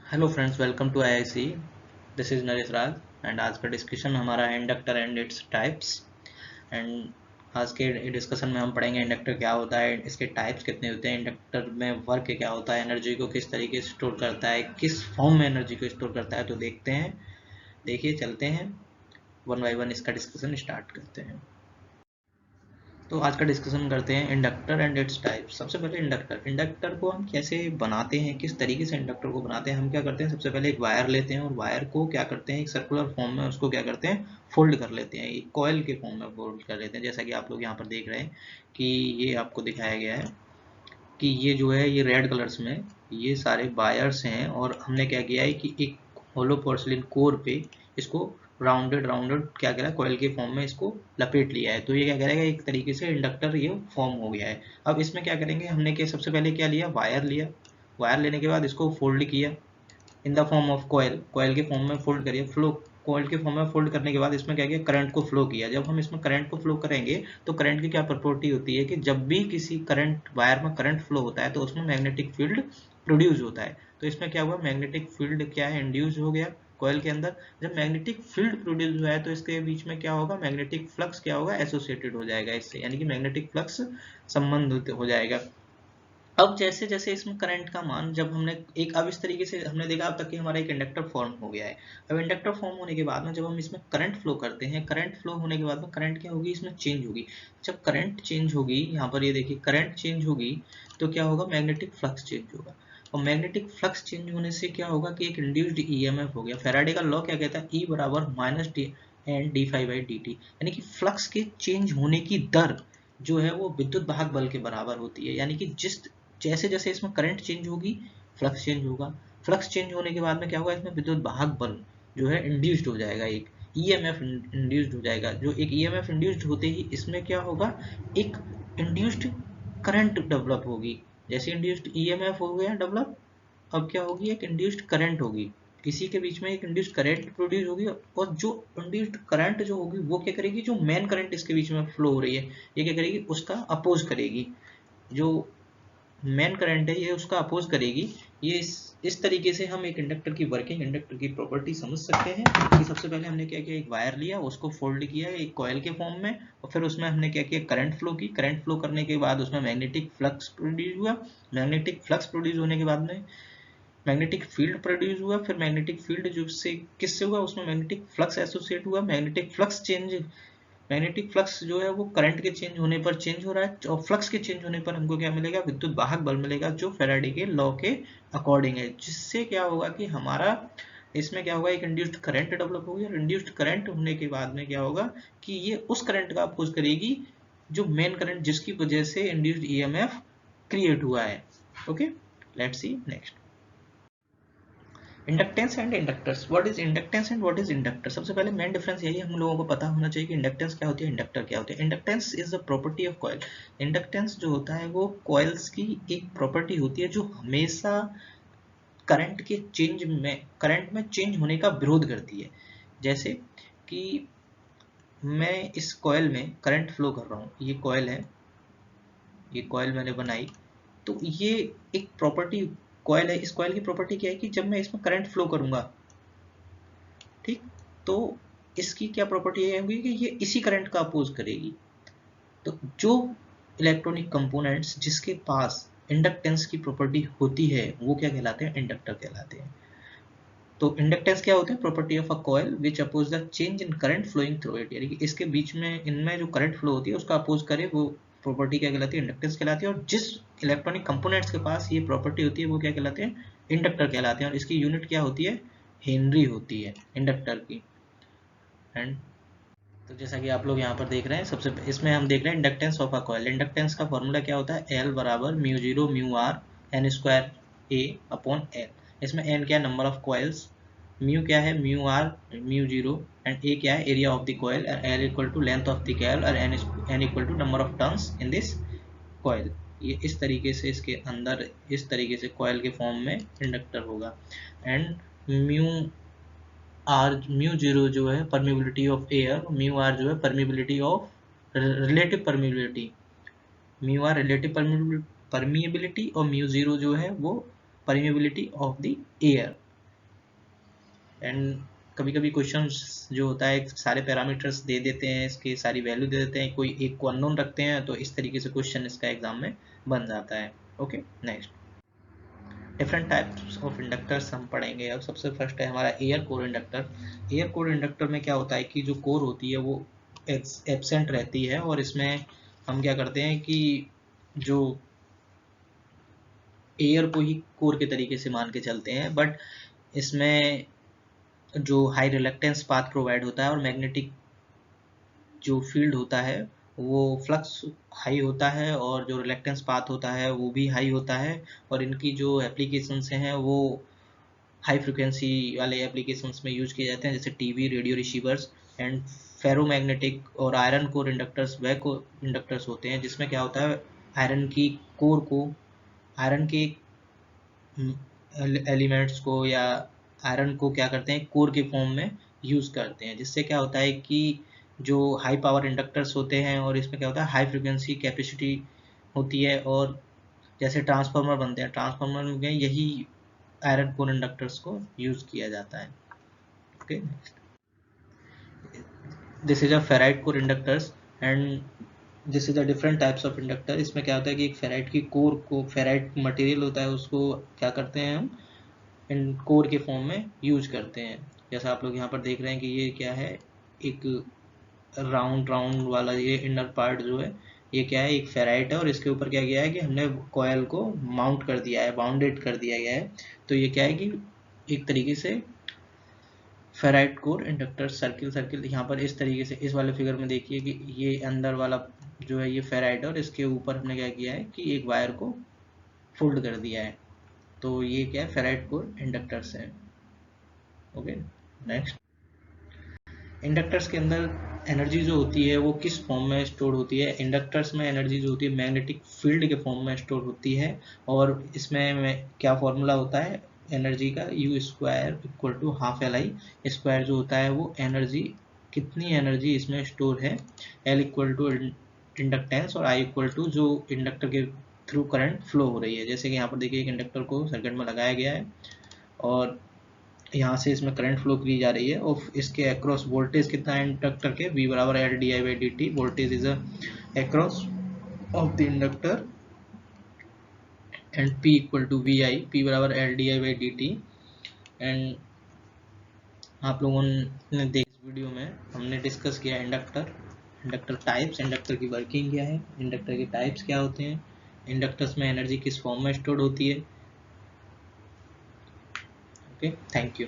Hello friends, welcome to IIC. This is Naresh Raj and आज का discussion हमारा है inductor and its types. And आज के डिस्कशन में हम पढ़ेंगे इंडक्टर क्या होता है, इसके टाइप्स कितने होते हैं, इंडक्टर में वर्क क्या होता है, एनर्जी को किस तरीके से स्टोर करता है, किस फॉर्म में एनर्जी को स्टोर करता है। तो देखते हैं, देखिए चलते हैं, वन बाय वन इसका डिस्कशन स्टार्ट करते हैं। तो आज का डिस्कशन करते हैं इंडक्टर एंड इट्स टाइप। सबसे पहले इंडक्टर को हम कैसे बनाते हैं, किस तरीके से इंडक्टर को बनाते हैं। हम क्या करते हैं, सबसे पहले एक वायर लेते हैं और वायर को क्या करते हैं, एक सर्कुलर फॉर्म में उसको क्या करते हैं, फोल्ड कर लेते हैं, एक कॉइल के फॉर्म में फोल्ड कर लेते हैं। जैसा कि आप लोग यहाँ पर देख रहे हैं कि ये आपको दिखाया गया है कि ये जो है, ये रेड कलर्स में ये सारे वायर्स हैं और हमने क्या किया है कि एक होलो पोर्सिलिन कोर पे इसको राउंडेड राउंडेड क्या करा, कॉइल के फॉर्म में इसको लपेट लिया है। तो ये क्या करेगा, एक तरीके से इंडक्टर ये फॉर्म हो गया है। अब इसमें क्या करेंगे, हमने क्या सबसे पहले क्या लिया, वायर लिया। वायर लेने के बाद इसको फोल्ड किया in the form of coil, coil के फॉर्म में फोल्ड करिए, फ्लो कॉयल के फॉर्म में फोल्ड करने के बाद इसमें क्या किया, करंट को फ्लो किया। जब हम इसमें करंट को फ्लो करेंगे तो करंट की क्या प्रॉपर्टी होती है कि जब भी किसी करंट वायर में करंट फ्लो होता है तो उसमें मैग्नेटिक फील्ड प्रोड्यूस होता है। तो इसमें क्या हुआ, मैग्नेटिक फील्ड क्या है, इंड्यूस हो गया कॉयल के अंदर। जब मैग्नेटिक फील्ड प्रोड्यूस हुआ है तो इसके बीच में क्या होगा, मैग्नेटिक फ्लक्स क्या होगा, एसोसिएटेड हो जाएगा इससे, यानी कि मैग्नेटिक फ्लक्स संबंध हो जाएगा। अब जैसे जैसे इसमें करंट का मान, जब हमने एक, अब इस तरीके से हमने देखा अब तक कि हमारा एक इंडक्टर फॉर्म हो गया है। अब इंडक्टर फॉर्म होने के बाद में जब हम इसमें करंट फ्लो करते हैं, करंट फ्लो होने के बाद में करंट क्या होगी, इसमें चेंज होगी। जब करंट चेंज होगी, यहाँ पर ये देखिए करंट चेंज होगी तो क्या होगा, मैग्नेटिक फ्लक्स चेंज होगा। और मैग्नेटिक फ्लक्स चेंज होने से क्या होगा कि एक इंड्यूस्ड ईएमएफ हो गया। फैराडे का लॉ क्या कहता है, ई बराबर minus D and D phi by D T, यानी कि फ्लक्स के चेंज होने की दर जो है वो विद्युत वाहक बल के बराबर होती है। यानी कि जिस जैसे जैसे इसमें करंट चेंज होगी फ्लक्स चेंज होगा। फ्लक्स चेंज होने के बाद में क्या होगा, इसमें विद्युत वाहक बल जो है इंड्यूस्ड हो जाएगा, एक ईएमएफ इंड्यूस्ड हो जाएगा। जो एक ईएमएफ इंड्यूस्ड होते ही इसमें क्या होगा, एक इंड्यूस्ड करंट डेवलप होगी। जैसे इंड्यूस्ड ईएमएफ हो गया डेवलप, अब क्या होगी, एक इंड्यूस्ड करंट होगी। इसी के बीच में एक इंड्यूस्ड करंट प्रोड्यूस होगी और जो इंड्यूस्ड करंट जो होगी वो क्या करेगी, जो मेन करंट इसके बीच में फ्लो हो रही है ये क्या करेगी, उसका अपोज करेगी। जो मेन करंट है ये उसका अपोज करेगी। ये इस तरीके से हम एक इंडक्टर की वर्किंग, इंडक्टर की प्रॉपर्टी समझ सकते हैं कि सबसे पहले हमने क्या किया, एक वायर लिया, उसको फोल्ड किया एक कॉइल के फॉर्म में, और फिर उसमें हमने क्या किया, करंट फ्लो की। करंट फ्लो करने के बाद उसमें मैग्नेटिक फ्लक्स प्रोड्यूस हुआ। मैग्नेटिक फ्लक्स प्रोड्यूस होने के बाद में मैग्नेटिक फील्ड प्रोड्यूस हुआ। फिर मैग्नेटिक फील्ड जो से किससे हुआ, उसमें मैग्नेटिक फ्लक्स एसोसिएट हुआ। Magnetic flux change, magnetic flux जो है वो करंट के चेंज होने पर चेंज हो रहा है, और फ्लक्स के चेंज होने पर हमको क्या मिलेगा, विद्युत वाहक बल मिलेगा, जो फैराडे के लॉ के अकॉर्डिंग है। जिससे क्या होगा कि हमारा इसमें क्या होगा, एक इंड्यूस्ड करंट डेवलप होगी, और इंड्यूस्ड करंट होने के बाद में क्या होगा कि ये उस करंट का अपोज करेगी जो मेन करंट, जिसकी वजह से इंड्यूस्ड ईएमएफ क्रिएट हुआ है। Okay, let's see next. Inductance and inductors, what is inductance and what is inductor. सबसे पहले मेन डिफरेंस यही हम लोगों को पता होना चाहिए कि इंडक्टेंस क्या होती है, इंडक्टर क्या होती है। Inductance is the property of coil. Inductance जो होता है वो कॉइल्स की एक प्रॉपर्टी होती है जो हमेशा करंट के चेंज में, करंट में चेंज होने का विरोध करती है। जैसे कि मैं इस कॉइल में करंट फ्लो कर रहा हूँ, ये कॉइल है, ये कॉइल मैंने बनाई, तो ये एक प्रॉपर्टी कॉइल है। इस कॉइल की प्रॉपर्टी क्या है कि जब मैं इसमें करंट फ्लो करूंगा, ठीक, तो इसकी क्या प्रॉपर्टी है होगी कि ये इसी करंट का अपोज करेगी। तो जो इलेक्ट्रॉनिक कंपोनेंट्स जिसके पास इंडक्टेंस की प्रॉपर्टी होती है वो क्या कहलाते हैं, इंडक्टर कहलाते हैं। तो इंडक्टेंस क्या होता है, property of a coil which oppose the change in current flowing through it, यानी कि इसके बीच में, इनमें जो करंट फ्लो होती है उसका अपोज करे, वो प्रॉपर्टी क्या कहलाती है, इंडक्टेंस कहलाती है। और जिस इलेक्ट्रॉनिक कंपोनेंट्स के पास ये प्रॉपर्टी होती है वो क्या कहलाते हैं, इंडक्टर कहलाते हैं। और इसकी यूनिट क्या होती है, हेनरी होती है इंडक्टर की। एंड तो जैसा कि आप लोग यहाँ पर देख रहे हैं, सबसे इसमें हम देख रहे हैं inductance of a coil. Inductance का फॉर्मूला क्या होता है, एल बराबर mu zero mu R N square A upon L. इसमें एन क्या है, नंबर ऑफ कॉइल्स, म्यू क्या है, mu R mu zero, and A क्या है, area of the coil, L equal to length of the coil, और N equal to number of turns in this coil. ये इस तरीके से इसके अंदर इस तरीके से कॉइल के फॉर्म में इंडक्टर होगा। And mu R, mu zero जो है permeability of air, mu R जो है permeability of relative permeability, mu R relative permeability, और म्यू जीरो जो है वो permeability of the air. And कभी कभी क्वेश्चंस जो होता है सारे पैरामीटर्स दे देते हैं, इसकी सारी वैल्यू दे देते हैं, कोई एक को अननोन रखते हैं, तो इस तरीके से क्वेश्चन इसका एग्जाम में बन जाता है। Okay, next different types of inductors हम पढ़ेंगे। अब सबसे फर्स्ट है हमारा air core inductor. Air core inductor में क्या होता है कि जो कोर होती है वो एब्सेंट रहती है, और इसमें हम क्या करते हैं कि जो एयर को ही कोर के तरीके से मान के चलते हैं, बट इसमें जो हाई रिलक्टेंस पाथ प्रोवाइड होता है और मैग्नेटिक जो फील्ड होता है वो फ्लक्स हाई होता है, और जो रिलक्टेंस पाथ होता है वो भी हाई होता है, और इनकी जो एप्लीकेशंस हैं वो हाई फ्रिक्वेंसी वाले एप्लीकेशंस में यूज किए जाते हैं, जैसे TV, radio receivers and ferromagnetic और आयरन कोर इंडक्टर्स वह को इंडक्टर्स होते हैं जिसमें क्या होता है आयरन की कोर को, आयरन के एलिमेंट्स को या आयरन को क्या करते हैं कोर के फॉर्म में यूज़ करते हैं, जिससे क्या होता है कि जो हाई पावर इंडक्टर्स होते हैं और इसमें क्या होता है हाई फ्रिक्वेंसी कैपेसिटी होती है, और जैसे ट्रांसफार्मर बनते हैं, ट्रांसफार्मर में यही आयरन कोर इंडक्टर्स को यूज़ किया जाता है। Okay, this is a ferrite core inductors and this is a different types of inductor. इसमें क्या होता है कि एक फेराइट की कोर को, फेराइट मटेरियल होता है उसको क्या करते हैं हम इन कोर के फॉर्म में यूज करते हैं। जैसा आप लोग यहाँ पर देख रहे हैं कि ये क्या है, एक राउंड राउंड वाला ये इनर पार्ट जो है ये क्या है, एक फेराइट है, और इसके ऊपर क्या किया है कि हमने कॉयल को माउंट कर दिया है, बाउंडेड कर दिया गया है। तो ये क्या है कि एक तरीके से ferrite core inductor circle circle यहाँ पर इस तरीके से इस वाले फिगर में देखिए कि ये अंदर वाला जो है ये फेराइट है, और इसके ऊपर हमने क्या किया है कि एक वायर को फोल्ड कर दिया है। तो ये क्या है फेराइट कोर इंडक्टर्स है। ओके, नेक्स्ट इंडक्टर्स के अंदर एनर्जी जो होती है वो किस फॉर्म में स्टोर होती है। इंडक्टर्स में एनर्जी जो होती है मैग्नेटिक फील्ड के फॉर्म में स्टोर होती है, और इसमें क्या फॉर्मूला होता है एनर्जी का, U square equal to half L I square जो होता है वो एनर्जी, कितनी एनर्जी इसमें स्टोर है, एल इक्वल टू इंडक्टेंस और आई इक्वल टू जो इंडक्टर के थ्रू करंट फ्लो हो रही है। जैसे कि यहाँ पर देखिए एक इंडक्टर को सर्किट में लगाया गया है और यहाँ से इसमें करंट फ्लो की जा रही है, और इसके अक्रॉस वोल्टेज कितना है इंडक्टर के, V बराबर L D I by D T, voltage is across of the inductor, and P equal to V I, P बराबर L D I by D T. And आप लोगों ने देखा वीडियो में हमने डिस्कस किया इंडक्टर, इंडक्टर टाइप्स, इंडक्टर की working क्या है, इंडक्टर के टाइप्स क्या होते हैं, इंडक्टर्स में एनर्जी किस फॉर्म में स्टोर होती है। Okay, thank you.